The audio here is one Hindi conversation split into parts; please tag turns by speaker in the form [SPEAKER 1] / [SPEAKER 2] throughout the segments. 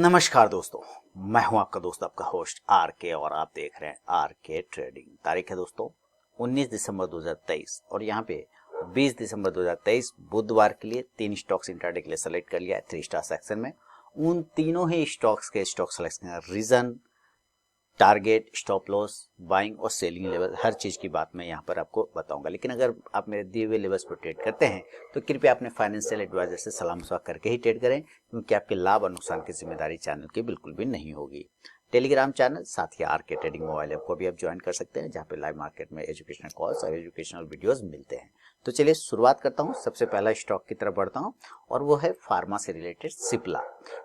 [SPEAKER 1] नमस्कार दोस्तों, मैं हूं आपका दोस्त, आपका होस्ट आर के, और आप देख रहे हैं आर के ट्रेडिंग। तारीख है दोस्तों 19 दिसंबर 2023 और यहाँ पे 20 दिसंबर 2023 बुधवार के लिए तीन स्टॉक्स इंट्राडे के लिए सेलेक्ट कर लिया है 3 स्टार सेक्शन में। उन तीनों ही स्टॉक्स के स्टॉक सिलेक्शन का reason, target, stop loss, buying और सेलिंग लेवल, हर चीज की बात मैं यहाँ पर आपको बताऊंगा। लेकिन अगर आप मेरे दिए हुए लेवल्स पर ट्रेड करते हैं तो कृपया अपने फाइनेंशियल एडवाइजर से सलाह मशवरा करके ही ट्रेड करें, क्योंकि आपके लाभ और नुकसान की जिम्मेदारी चैनल की बिल्कुल भी नहीं होगी। टेलीग्राम चैनल, साथ ही आर के ट्रेडिंग मोबाइल ऐप को भी आप ज्वाइन कर सकते हैं, जहाँ पे लाइव मार्केट में एजुकेशनल कॉल्स और एजुकेशनल वीडियोस मिलते हैं। तो चलिए शुरुआत करता हूँ। सबसे पहला स्टॉक की तरफ बढ़ता हूँ और वो है फार्मा से रिलेटेड सिप्ला।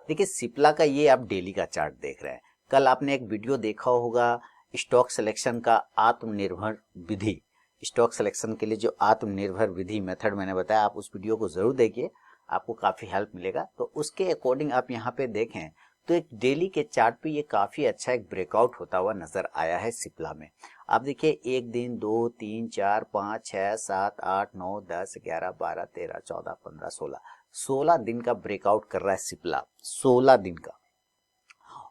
[SPEAKER 1] देखिए सिप्ला का ये आप डेली का चार्ट देख रहे हैं। कल आपने एक वीडियो देखा होगा स्टॉक सिलेक्शन का आत्मनिर्भर विधि, स्टॉक सिलेक्शन के लिए जो आत्मनिर्भर विधि मेथड मैंने बताया, आप उस वीडियो को जरूर देखिए, आपको काफी हेल्प मिलेगा। तो उसके अकॉर्डिंग आप यहाँ पे देखें तो एक डेली के चार्ट पे ये काफी अच्छा एक ब्रेकआउट होता हुआ नजर आया है सिप्ला में। आप देखिए 1 दिन, 2, 3, 4, 5, 6, 7, 8, 9, 10, 11, 12, 13, 14, 15, 16 दिन का ब्रेकआउट कर रहा है सिप्ला, 16 दिन का।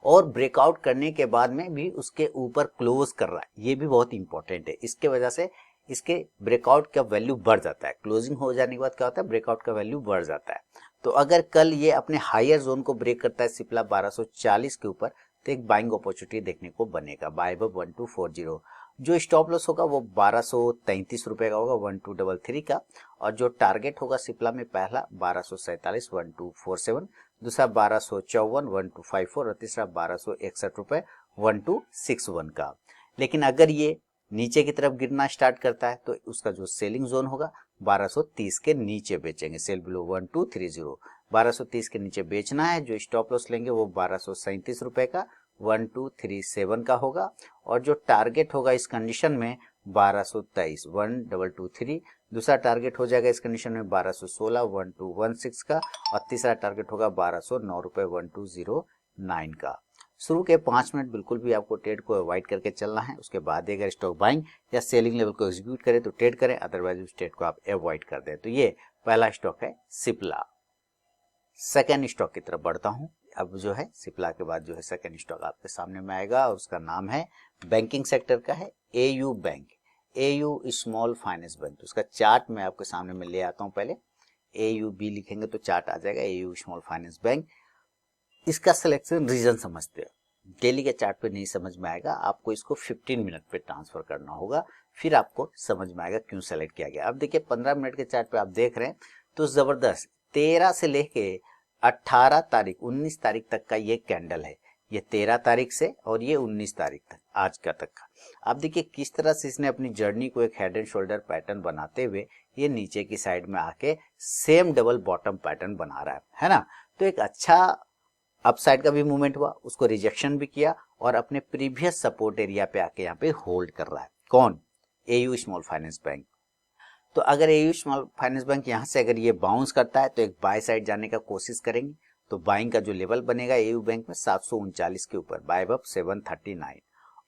[SPEAKER 1] और ब्रेकआउट करने के बाद में भी उसके ऊपर क्लोज कर रहा है, ये भी बहुत इंपॉर्टेंट है। इसके वजह से इसके ब्रेकआउट का वैल्यू बढ़ जाता है। क्लोजिंग हो जाने के बाद क्या होता है, ब्रेकआउट का वैल्यू बढ़ जाता है। तो अगर कल ये अपने हायर जोन को ब्रेक करता है सिप्ला 1240 के ऊपर, तो एक बाइंग अपॉर्चुनिटी देखने को बनेगा। बाय अब 1240, जो स्टॉप लॉस होगा वो 1233 रुपए का होगा 1233 का, और जो टारगेट होगा सिप्ला में पहला 1247 1247, दूसरा 1254 1254 और तीसरा 1261 रुपए 1261 का। लेकिन अगर ये नीचे की तरफ गिरना स्टार्ट करता है तो उसका जो सेलिंग जोन होगा 1230 के नीचे बेचेंगे। सेल बिलो 1230, 1230 के नीचे बेचना है। जो स्टॉप लॉस लेंगे वो 1237 रुपए का 1237 का होगा, और जो टारगेट होगा इस कंडीशन में 1223 1223, दूसरा टारगेट हो जाएगा इस कंडीशन में 1216 1216 का, और तीसरा टारगेट होगा 1209 रुपए 1209 का। शुरू के 5 मिनट बिल्कुल भी आपको ट्रेड को अवॉइड करके चलना है। उसके बाद अगर स्टॉक बाइंग या सेलिंग लेवल को एग्जीक्यूट करें तो ट्रेड करें, अदरवाइज उस ट्रेड को आप अवॉइड कर दें। तो ये पहला स्टॉक है सिप्ला। सेकेंड स्टॉक की तरफ बढ़ता हूं। अब जो है सिप्ला के बाद जो है सेकेंड स्टॉक आपके सामने में आएगा, और उसका नाम है बैंकिंग सेक्टर का है AU bank, AU small finance bank. तो उसका चार्ट मैं आपके सामने में ले आता हूं। पहले एयू बी लिखेंगे तो चार्ट आ जाएगा, एयू स्मॉल फाइनेंस बैंक। इसका सिलेक्शन रीजन समझते हैं, डेली के चार्ट पे नहीं समझ में आएगा, आपको इसको 15 मिनट पे ट्रांसफर करना होगा, फिर आपको समझ में आएगा क्यों सेलेक्ट किया गया। अब देखिए 15 मिनट के चार्ट पे आप देख रहे हैं तो जबरदस्त 13 से लेके 18 तारीख 19 तारीख तक का ये कैंडल है। ये 13 तारीख से और ये 19 तारीख तक, आज का तक का। आप देखिए किस तरह से इसने अपनी जर्नी को एक हेड एंड शोल्डर पैटर्न बनाते हुए ये नीचे की साइड में आके सेम डबल बॉटम पैटर्न बना रहा है ना। तो एक अच्छा अपसाइड का भी मूवमेंट हुआ, उसको रिजेक्शन भी किया और अपने प्रीवियस सपोर्ट एरिया पे आके यहाँ पे होल्ड कर रहा है। कौन? AU small finance bank. तो अगर एयू स्मॉल फाइनेंस बैंक यहाँ से अगर ये बाउंस करता है तो एक बाय साइड जाने का कोशिश करेंगे। तो बाइंग का जो लेवल बनेगा एयू बैंक में 739 के ऊपर, बाय अब 739,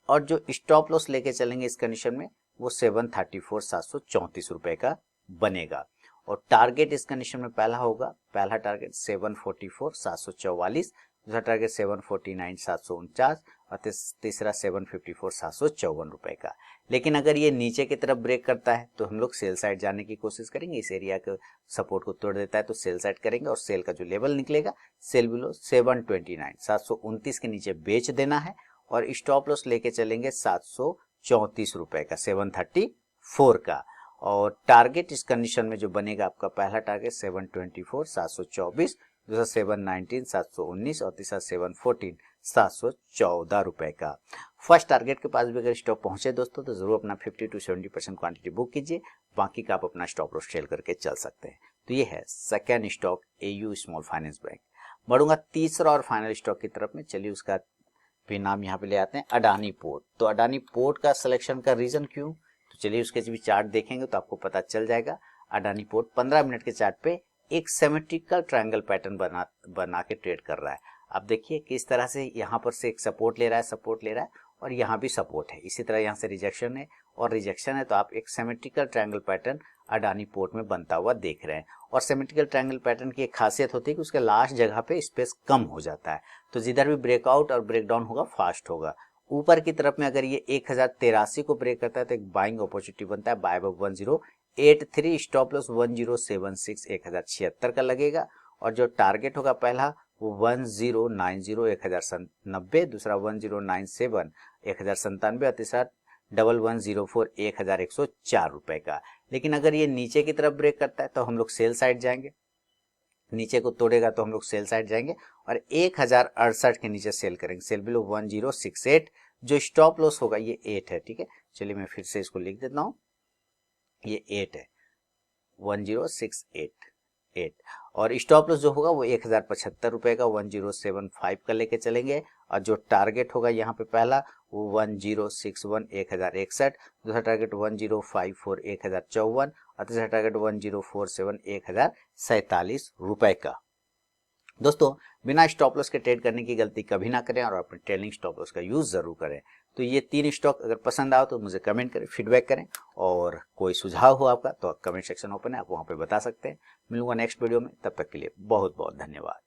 [SPEAKER 1] और जो स्टॉप लॉस लेके चलेंगे इस कंडीशन में वो 734 734 रुपए का बनेगा। और टारगेट इस कंडीशन में पहला होगा, पहला टारगेट 744 744, दूसरा टारगेट 749 749 और तीसरा 754 754 रुपए का। लेकिन अगर ये नीचे की तरफ ब्रेक करता है तो हम लोग सेल साइड जाने की कोशिश करेंगे। इस एरिया के सपोर्ट को तोड़ देता है तो सेल साइड करेंगे, और सेल का जो लेवल निकलेगा सेल बिलो 729 729 के नीचे बेच देना है, और स्टॉप लॉस लेके चलेंगे 734 रुपए का 734 का। और टारगेट इस कंडीशन में जो बनेगा आपका, पहला टारगेट 724 724, दूसरा 719 719 और तीसरा 714 714 रुपए का। फर्स्ट टारगेट के पास भी अगर स्टॉप पहुंचे दोस्तों तो जरूर अपना 50 to 70% क्वांटिटी बुक कीजिए, बाकी का आप अपना स्टॉप लॉस सेल करके चल सकते हैं। तो ये है second stock AU small finance bank. बढ़ूंगा तीसरा और फाइनल स्टॉक की तरफ में। चलिए उसका भी नाम यहाँ पे ले आते हैं, अडानी पोर्ट। तो अडानी पोर्ट का सिलेक्शन का रीजन क्यों, तो चलिए उसके भी चार्ट देखेंगे तो आपको पता चल जाएगा। अडानी पोर्ट 15 मिनट के चार्ट पे एक सिमेट्रिकल ट्रायंगल पैटर्न बना के ट्रेड कर रहा है। अब देखिए किस तरह से यहाँ पर से एक सपोर्ट ले रहा है और यहाँ भी सपोर्ट है। इसी तरह यहाँ से रिजेक्शन है और रिजेक्शन है, तो आप एक symmetrical triangle pattern Adani port में बनता हुआ देख रहे हैं। और सिमेट्रिकल ट्रायंगल पैटर्न की एक खासियत होती है कि उसके लास्ट जगह पे स्पेस कम हो जाता है, तो जिधर भी ब्रेकआउट और ब्रेकडाउन होगा फास्ट होगा। ऊपर की तरफ में अगर ये 1083 को ब्रेक करता है तो एक बाइंग अपॉर्चुनिटी बनता है, बाय 1083, स्टॉप लॉस 1076 1076 का लगेगा। और जो टारगेट होगा पहला वो 1090 1090, दूसरा 1097 1097 और तीसरा 1104 1104 रुपए का। लेकिन अगर ये नीचे की तरफ ब्रेक करता है तो हम लोग सेल साइड जाएंगे, नीचे को तोड़ेगा तो हम लोग सेल साइड जाएंगे और 1068 के नीचे सेल करेंगे, सेल बिलो 1068। जो स्टॉप लॉस होगा ये 8 है, ठीक है। चलिए मैं फिर से इसको लिख देता हूं, ये 8 है, 1068 और स्टॉप लॉस जो होगा वो 1075 रुपए का 1075 का लेके चलेंगे। और जो टारगेट होगा यहाँ पे पहला वो 1061 1061, दूसरा टारगेट 1054 1054 और तीसरा टारगेट 1047 1047 रुपए का। दोस्तों बिना स्टॉप लॉस के ट्रेड करने की गलती कभी ना करें और अपने ट्रेलिंग स्टॉप लॉस का यूज जरूर करें। तो ये 3 स्टॉक अगर पसंद आओ तो मुझे कमेंट करें, फीडबैक करें, और कोई सुझाव हो आपका तो कमेंट सेक्शन ओपन है, आप वहां पे बता सकते हैं। मिलूंगा नेक्स्ट वीडियो में, तब तक के लिए बहुत बहुत धन्यवाद।